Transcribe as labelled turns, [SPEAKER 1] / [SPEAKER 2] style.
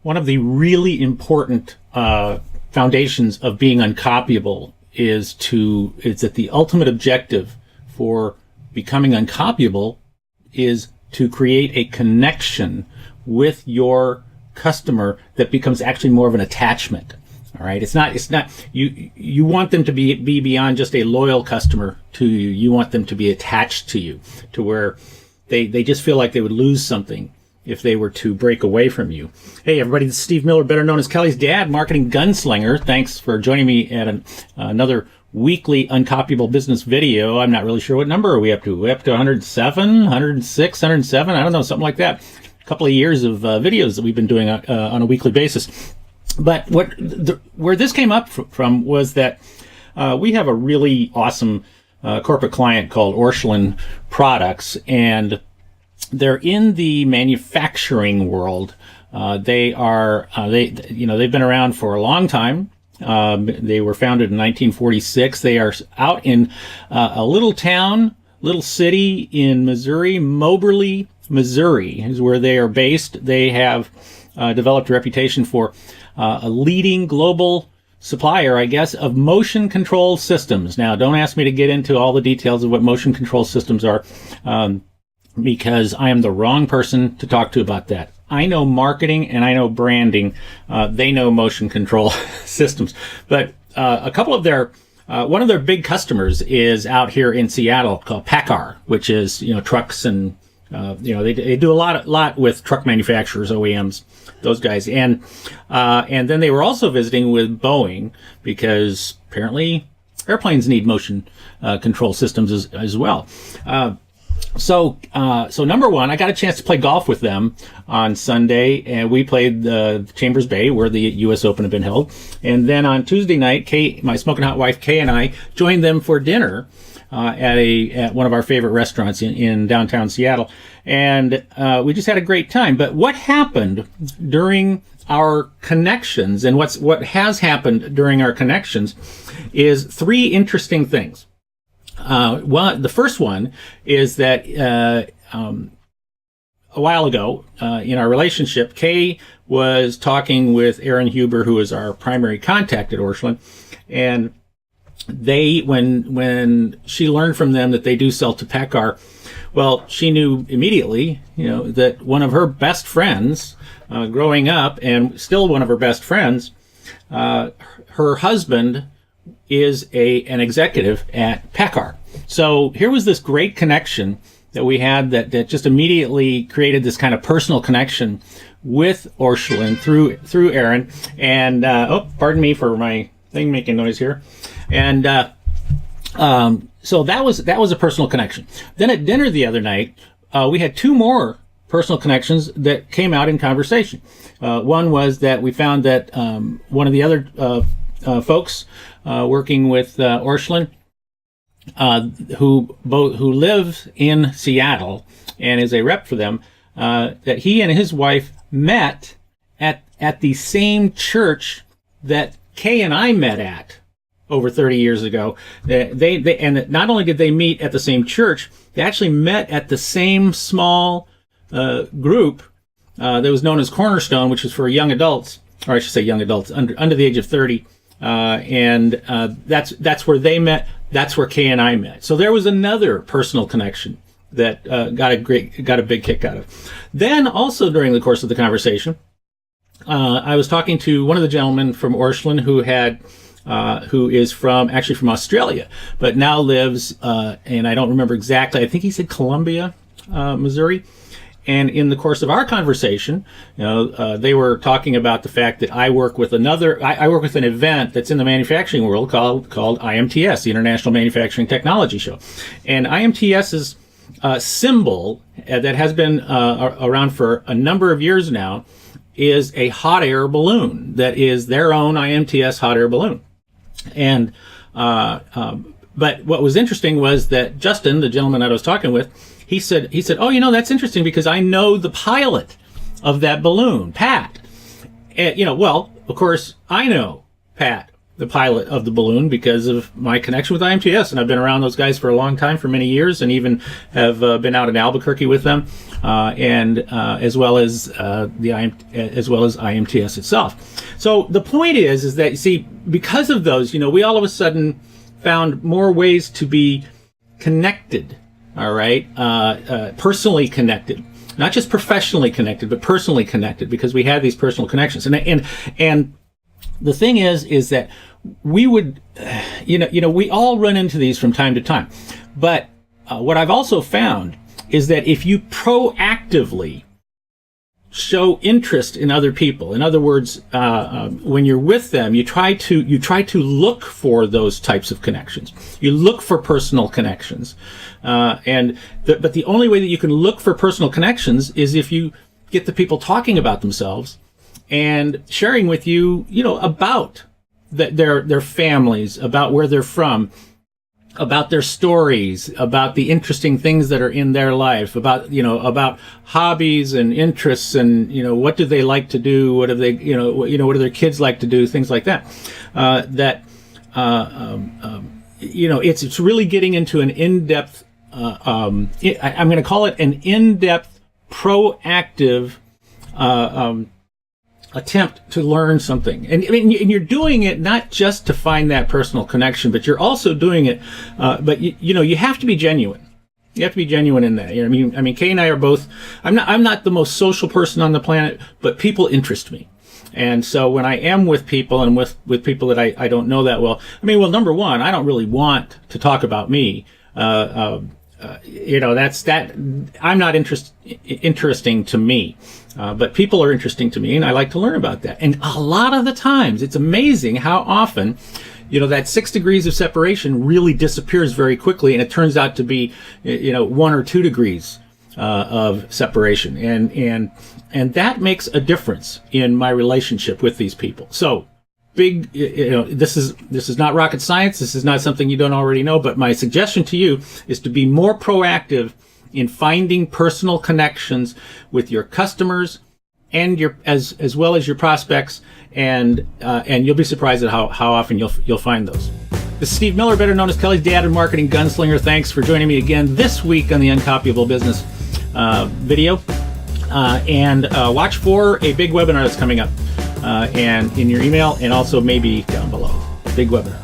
[SPEAKER 1] One of the really important foundations of being uncopyable is that the ultimate objective for becoming uncopyable is to create a connection with your customer that becomes actually more of an attachment. All right. It's not, you want them to be beyond just a loyal customer to you. You want them to be attached to you, to where they just feel like they would lose something if they were to break away from you. Hey, everybody, this is Steve Miller, better known as Kelly's dad, marketing gunslinger. Thanks for joining me at another weekly Uncopyable Business video. I'm not really sure what number are we up to. We're up to 107, 106, 107. I don't know, something like that. A couple of years of videos that we've been doing on a weekly basis. But where this came up from was that we have a really awesome corporate client called Orscheln Products, and they're in the manufacturing world. They've been around for a long time. They were founded in 1946. They are out in a little city in Missouri. Moberly, Missouri is where they are based. They have developed a reputation for a leading global supplier, I guess, of motion control systems. Now, don't ask me to get into all the details of what motion control systems are, because I am the wrong person to talk to about that. I know marketing and I know branding. They know motion control systems. But a couple of one of their big customers is out here in Seattle called PACCAR, which is, trucks and, they do a lot with truck manufacturers, OEMs, those guys. And then they were also visiting with Boeing because apparently airplanes need motion control systems as well. So number one, I got a chance to play golf with them on Sunday, and we played the Chambers Bay where the U.S. Open had been held. And then on Tuesday night, Kay, my smoking hot wife, Kay, and I joined them for dinner at one of our favorite restaurants in downtown Seattle. And we just had a great time. But what happened during our connections, and what has happened during our connections, is three interesting things. The first one is that a while ago in our relationship, Kay was talking with Aaron Huber, who is our primary contact at Orscheln, and when she learned from them that they do sell to PACCAR, well, she knew immediately, that one of her best friends growing up, and still one of her best friends, her husband is an executive at PACCAR. So here was this great connection that we had that just immediately created this kind of personal connection with Orscheln through Aaron. And pardon me for my thing making noise here. And so that was a personal connection. Then at dinner the other night, we had two more personal connections that came out in conversation. One was that we found that one of the other folks working with Orscheln, who lives in Seattle and is a rep for them, that he and his wife met at the same church that Kay and I met at over 30 years ago. And not only did they meet at the same church, they actually met at the same small group that was known as Cornerstone, which was for young adults, or I should say young adults under the age of 30. That's where they met. That's where Kay and I met. So there was another personal connection that got a big kick out of. Then also during the course of the conversation, I was talking to one of the gentlemen from Orscheln who is from Australia, but now lives and I don't remember exactly. I think he said Columbia, Missouri. And in the course of our conversation, they were talking about the fact that I work with an event that's in the manufacturing world called IMTS, the International Manufacturing Technology Show. And IMTS's symbol that has been around for a number of years now is a hot air balloon that is their own IMTS hot air balloon. And but what was interesting was that Justin, the gentleman I was talking with, he said, oh, that's interesting because I know the pilot of that balloon, Pat. And, well, of course, I know Pat, the pilot of the balloon because of my connection with IMTS, and I've been around those guys for a long time, for many years, and even have been out in Albuquerque with them, and as well as IMTS itself. So the point is that, you see, because of those, we all of a sudden found more ways to be connected. All right, personally connected, not just professionally connected, but personally connected, because we had these personal connections. And the thing is that we would, we all run into these from time to time. But what I've also found is that if you proactively show interest in other people, in other words, when you're with them, you try to look for those types of connections. You look for personal connections, but the only way that you can look for personal connections is if you get the people talking about themselves and sharing with you, about their families, about where they're from, about their stories, about the interesting things that are in their life, about hobbies and interests, and what do they like to do, what do they what do their kids like to do, things like that. It's really getting into an in-depth. I'm going to call it an in-depth, proactive attempt to learn something. And you're doing it not just to find that personal connection, but you're also doing it, but you have to be genuine. You have to be genuine in that. I mean, Kay and I are both, I'm not the most social person on the planet, but people interest me. And so when I am with people and with people that I don't know that well, number one, I don't really want to talk about me. That's that. I'm not interesting to me, but people are interesting to me, and I like to learn about that. And a lot of the times, it's amazing how often, that 6 degrees of separation really disappears very quickly, and it turns out to be, 1 or 2 degrees of separation, and that makes a difference in my relationship with these people. So. This is not rocket science. This is not something you don't already know, but my suggestion to you is to be more proactive in finding personal connections with your customers and as well as your prospects, and you'll be surprised at how often you'll find those. This is Steve Miller, better known as Kelly's Dad and Marketing Gunslinger. Thanks for joining me again this week on the Uncopyable Business video, and watch for a big webinar that's coming up. And in your email, and also maybe down below. Big webinar.